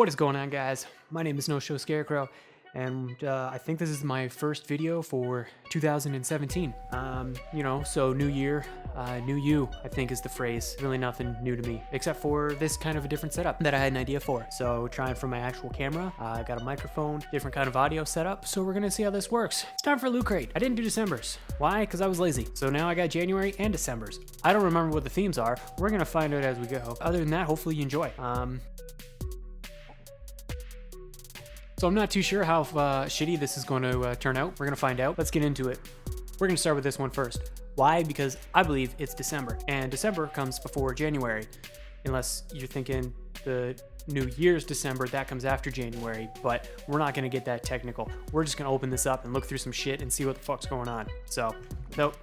What is going on, guys? My name is No Show Scarecrow, and I think this is my first video for 2017. So new year, new you, I think is the phrase. Really nothing new to me, except for this kind of a different setup that I had an idea for. So trying for my actual camera, I got a microphone, different kind of audio setup, so we're gonna see how this works. It's time for LootCrate. I didn't do December's. Why? Because I was lazy. So now I got January and December's. I don't remember what the themes are. We're gonna find out as we go. Other than that, hopefully you enjoy. So I'm not too sure how shitty this is going to turn out. We're going to find out. Let's get into it. We're going to start with this one first. Why? Because I believe it's December, and December comes before January. Unless you're thinking the New Year's December, that comes after January, but we're not going to get that technical. We're just going to open this up and look through some shit and see what the fuck's going on. So, nope.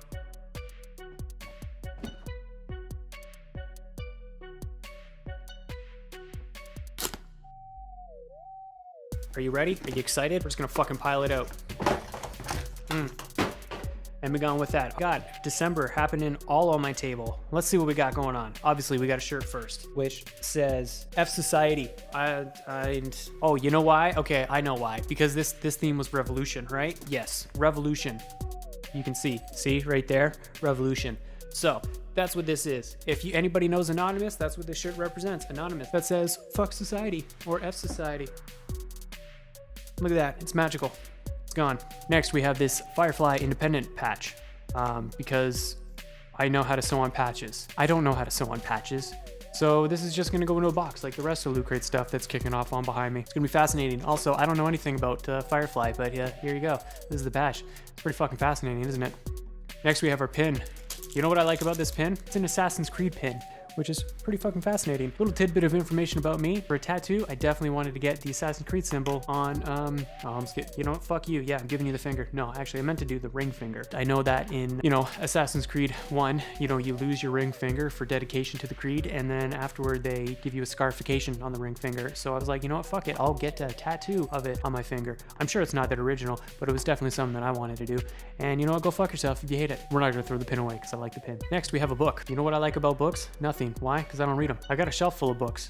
Are you ready? Are you excited? We're just gonna fucking pile it out. And be gone with that. Got December happening all on my table. Let's see what we got going on. Obviously, we got a shirt first, which says F Society. Oh, you know why? Okay, I know why. Because this theme was revolution, right? Yes, revolution. You can see right there, revolution. So that's what this is. If anybody knows Anonymous, that's what this shirt represents. Anonymous. That says fuck society or F Society. Look at that, it's magical. It's gone. Next, we have this Firefly Independent patch, because I know how to sew on patches. I don't know how to sew on patches, so this is just gonna go into a box like the rest of LootCrate stuff that's kicking off on behind me. It's gonna be fascinating. Also, I don't know anything about Firefly, but yeah, here you go. This is the patch. It's pretty fucking fascinating, isn't it? Next, we have our pin. You know what I like about this pin? It's an Assassin's Creed pin, which is pretty fucking fascinating. Little tidbit of information about me. For a tattoo, I definitely wanted to get the Assassin's Creed symbol on, I'm just kidding. You know what, fuck you. Yeah, I'm giving you the finger. No, actually, I meant to do the ring finger. I know that in, Assassin's Creed 1, you lose your ring finger for dedication to the creed, and then afterward, they give you a scarification on the ring finger. So I was like, you know what, fuck it. I'll get a tattoo of it on my finger. I'm sure it's not that original, but it was definitely something that I wanted to do. And you know what, go fuck yourself if you hate it. We're not gonna throw the pin away, because I like the pin. Next, we have a book. You know what I like about books? Nothing. Why? Because I don't read them. I got a shelf full of books,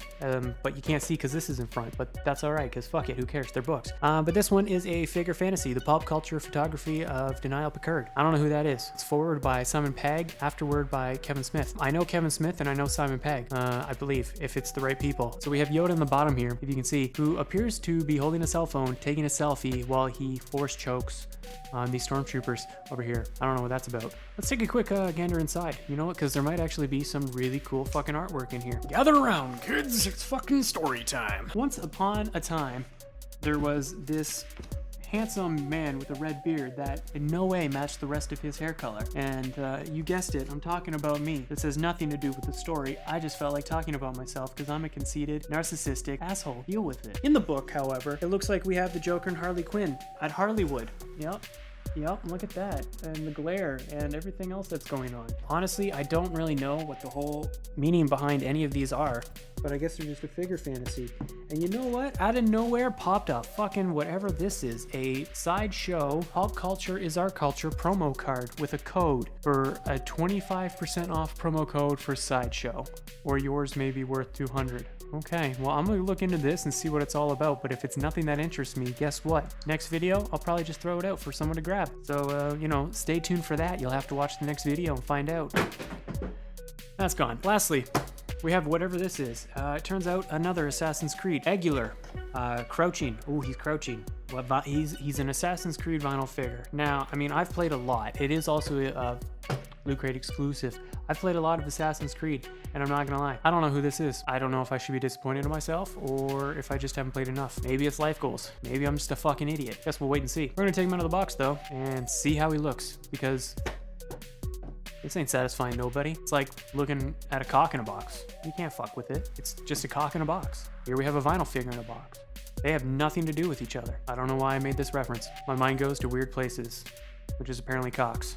but you can't see because this is in front, but that's all right because fuck it, who cares? They're books. But this one is a figure fantasy, the pop culture photography of Denial Picard. I don't know who that is. It's forward by Simon Pegg, afterward by Kevin Smith. I know Kevin Smith and I know Simon Pegg, I believe, if it's the right people. So we have Yoda in the bottom here, if you can see, who appears to be holding a cell phone, taking a selfie while he force chokes on these stormtroopers over here. I don't know what that's about. Let's take a quick gander inside. You know what? Because there might actually be some really cool fucking artwork in here. Gather around, kids. It's fucking story time. Once upon a time, there was this handsome man with a red beard that in no way matched the rest of his hair color. And you guessed it, I'm talking about me. This has nothing to do with the story. I just felt like talking about myself because I'm a conceited, narcissistic asshole. Deal with it. In the book, however, it looks like we have the Joker and Harley Quinn at Harleywood. Yep, look at that. And the glare and everything else that's going on. Honestly, I don't really know what the whole meaning behind any of these are, but I guess they're just a figure fantasy. And you know what? Out of nowhere popped a fucking whatever this is, a Sideshow Pop Culture is Our Culture promo card with a code for a 25% off promo code for Sideshow, or yours may be worth 200. Okay, well, I'm gonna look into this and see what it's all about, but if it's nothing that interests me, guess what? Next video, I'll probably just throw it out for someone to grab. So, stay tuned for that. You'll have to watch the next video and find out. That's gone. Lastly, we have whatever this is. It turns out another Assassin's Creed. Egular. Crouching. Oh, he's crouching. Well, he's an Assassin's Creed vinyl figure. Now, I mean, I've played a lot. It is also a LootCrate exclusive. I've played a lot of Assassin's Creed, and I'm not gonna lie, I don't know who this is. I don't know if I should be disappointed in myself, or if I just haven't played enough. Maybe it's life goals. Maybe I'm just a fucking idiot. Guess we'll wait and see. We're gonna take him out of the box, though, and see how he looks, because this ain't satisfying nobody. It's like looking at a cock in a box. You can't fuck with it. It's just a cock in a box. Here we have a vinyl figure in a box. They have nothing to do with each other. I don't know why I made this reference. My mind goes to weird places, which is apparently cocks.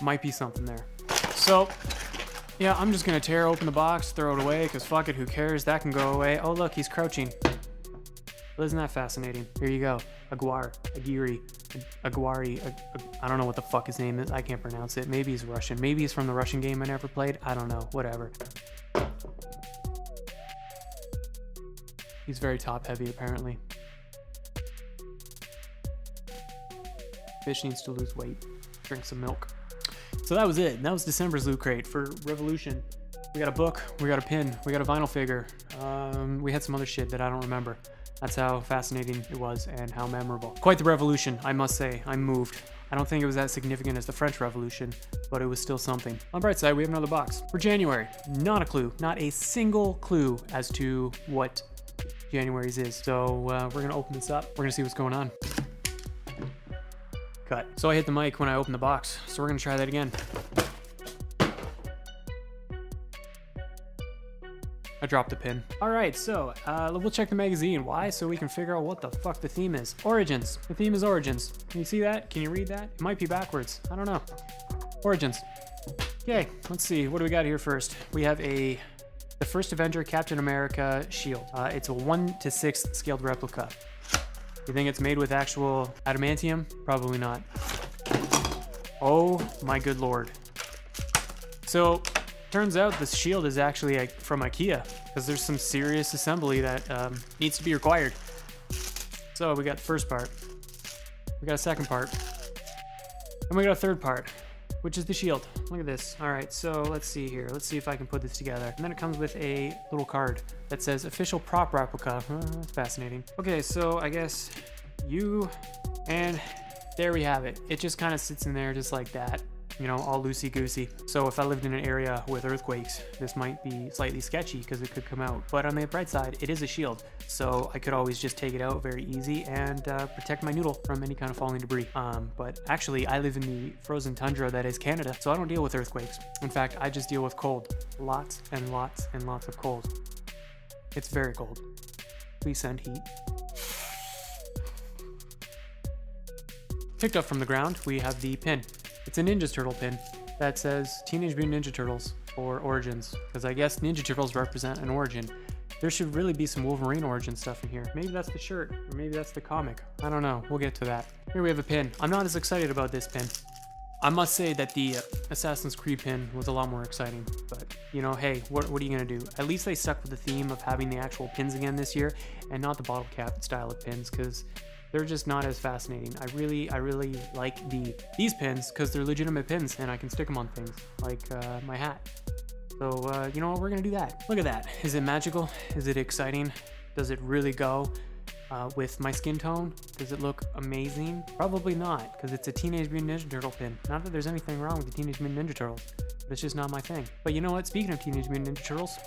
Might be something there. So, yeah, I'm just gonna tear open the box, throw it away, because fuck it, who cares? That can go away. Oh, look, he's crouching. Well, isn't that fascinating? Here you go. Aguirre. I don't know what the fuck his name is. I can't pronounce it. Maybe he's Russian. Maybe he's from the Russian game I never played. I don't know. Whatever. He's very top heavy, apparently. Fish needs to lose weight. Drink some milk. So that was it. That was December's Loot Crate for Revolution. We got a book, we got a pin, we got a vinyl figure. We had some other shit that I don't remember. That's how fascinating it was and how memorable. Quite the revolution, I must say. I'm moved. I don't think it was as significant as the French Revolution, but it was still something. On the bright side, we have another box. For January, not a clue, not a single clue as to what January's is. So we're gonna open this up. We're gonna see what's going on. Cut. So I hit the mic when I opened the box, so we're gonna try that again. I dropped the pin. All right, so we'll check the magazine. Why? So we can figure out what the fuck the theme is. Origins. The theme is Origins. Can you see that? Can you read that? It might be backwards. I don't know. Origins. Okay, let's see. What do we got here first? We have the first Avenger Captain America shield. It's a 1:6 scaled replica. You think it's made with actual adamantium? Probably not. Oh my good lord. So, turns out this shield is actually from IKEA, because there's some serious assembly that needs to be required. So we got the first part, we got a second part, and we got a third part, which is the shield. Look at this. All right, so let's see here. Let's see if I can put this together. And then it comes with a little card that says official prop replica. That's fascinating. Okay, so I guess and there we have it. It just kind of sits in there just like that. You know, all loosey-goosey. So if I lived in an area with earthquakes, this might be slightly sketchy because it could come out. But on the bright side, it is a shield. So I could always just take it out very easy and protect my noodle from any kind of falling debris. But actually, I live in the frozen tundra that is Canada, so I don't deal with earthquakes. In fact, I just deal with cold. Lots and lots and lots of cold. It's very cold. Please send heat. Picked up from the ground, we have the pin. It's a Ninja Turtle pin that says Teenage Mutant Ninja Turtles or Origins, because I guess Ninja Turtles represent an origin. There should really be some Wolverine origin stuff in here. Maybe that's the shirt, or maybe that's the comic. I don't know. We'll get to that. Here we have a pin. I'm not as excited about this pin. I must say that the Assassin's Creed pin was a lot more exciting, but you know, hey, what are you gonna do? At least they stuck with the theme of having the actual pins again this year, and not the bottle cap style of pins, because they're just not as fascinating. I really like these pins because they're legitimate pins and I can stick them on things like my hat. So you know what, we're gonna do that. Look at that. Is it magical? Is it exciting? Does it really go with my skin tone? Does it look amazing? Probably not, because it's a Teenage Mutant Ninja Turtle pin. Not that there's anything wrong with the Teenage Mutant Ninja Turtles, but it's just not my thing. But you know what? Speaking of Teenage Mutant Ninja Turtles,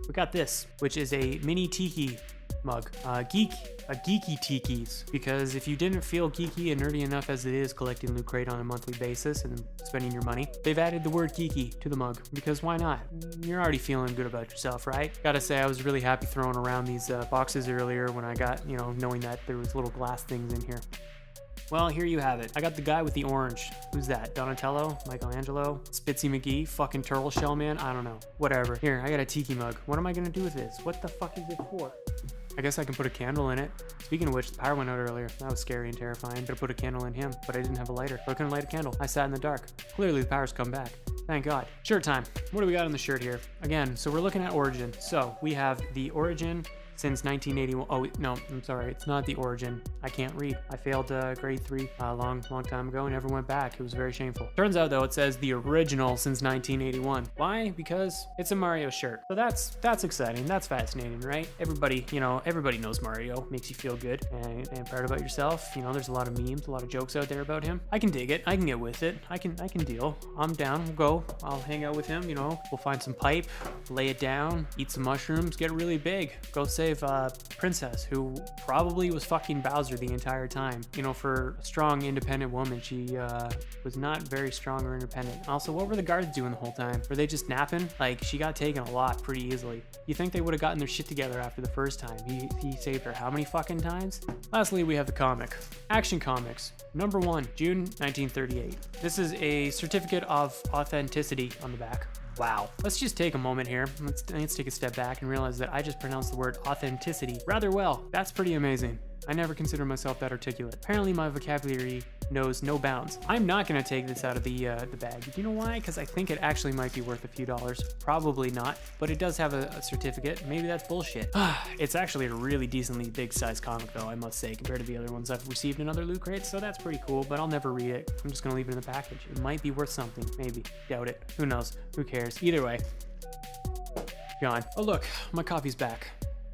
we got this, which is a mini tiki mug. Geeky tiki's, because if you didn't feel geeky and nerdy enough as it is collecting Loot Crate on a monthly basis and spending your money, they've added the word geeky to the mug, because why not? You're already feeling good about yourself, right? Gotta say, I was really happy throwing around these boxes earlier when I got, you know, knowing that there was little glass things in here. Well, here you have it. I got the guy with the orange. Who's that? Donatello? Michelangelo? Spitzy McGee? Fucking Turtle Shell Man? I don't know. Whatever. Here, I got a tiki mug. What am I gonna do with this? What the fuck is it for? I guess I can put a candle in it. Speaking of which, the power went out earlier. That was scary and terrifying. Better put a candle in him, but I didn't have a lighter, so I couldn't light a candle. I sat in the dark. Clearly the power's come back. Thank God. Shirt time. What do we got on the shirt here? Again, so we're looking at Origin. So we have the Origin since 1981. Oh, no, I'm sorry. It's not the Origin. I can't read. I failed grade 3 a long time ago and never went back. It was very shameful. Turns out, though, it says the original since 1981. Why? Because it's a Mario shirt. So that's exciting. That's fascinating, right? Everybody, you know, everybody knows Mario. Makes you feel good and proud about yourself. You know, there's a lot of memes, a lot of jokes out there about him. I can dig it. I can get with it. I can deal. I'm down. We'll go. I'll hang out with him. You know, we'll find some pipe, lay it down, eat some mushrooms, get really big. Go save Princess, who probably was fucking Bowser the entire time. You know, for a strong, independent woman, she was not very strong or independent. Also, what were the guards doing the whole time? Were they just napping? Like, she got taken a lot pretty easily. You think they would have gotten their shit together after the first time? He saved her how many fucking times? Lastly, we have the comic. Action Comics, number 1, June 1938. This is a certificate of authenticity on the back. Wow. Let's just take a moment here. Let's take a step back and realize that I just pronounced the word authenticity rather well. That's pretty amazing. I never consider myself that articulate. Apparently my vocabulary knows no bounds. I'm not gonna take this out of the bag. Do you know why? Because I think it actually might be worth a few dollars. Probably not, but it does have a certificate. Maybe that's bullshit. It's actually a really decently big size comic though, I must say, compared to the other ones I've received in other Loot Crates, so that's pretty cool, but I'll never read it. I'm just gonna leave it in the package. It might be worth something, maybe. Doubt it. Who knows? Who cares? Either way, gone. Oh look, my coffee's back.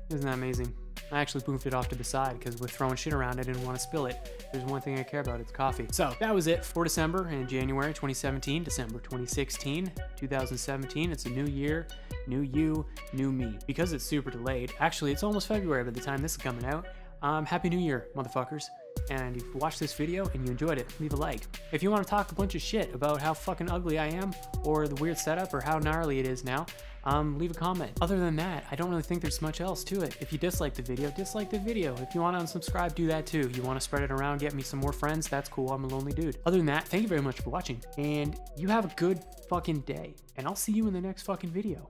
Isn't that amazing? I actually moved it off to the side because with throwing shit around, I didn't want to spill it. There's one thing I care about, it's coffee. So that was it for December and January 2017, December 2016, 2017. It's a new year, new you, new me. Because it's super delayed, actually it's almost February by the time this is coming out. Happy New Year, motherfuckers. And if you watched this video and you enjoyed it, leave a like. If you want to talk a bunch of shit about how fucking ugly I am, or the weird setup, or how gnarly it is now, leave a comment. Other than that, I don't really think there's much else to it. If you dislike the video, dislike the video. If you want to unsubscribe, do that too. You want to spread it around, get me some more friends, that's cool, I'm a lonely dude. Other than that, thank you very much for watching, and you have a good fucking day, and I'll see you in the next fucking video.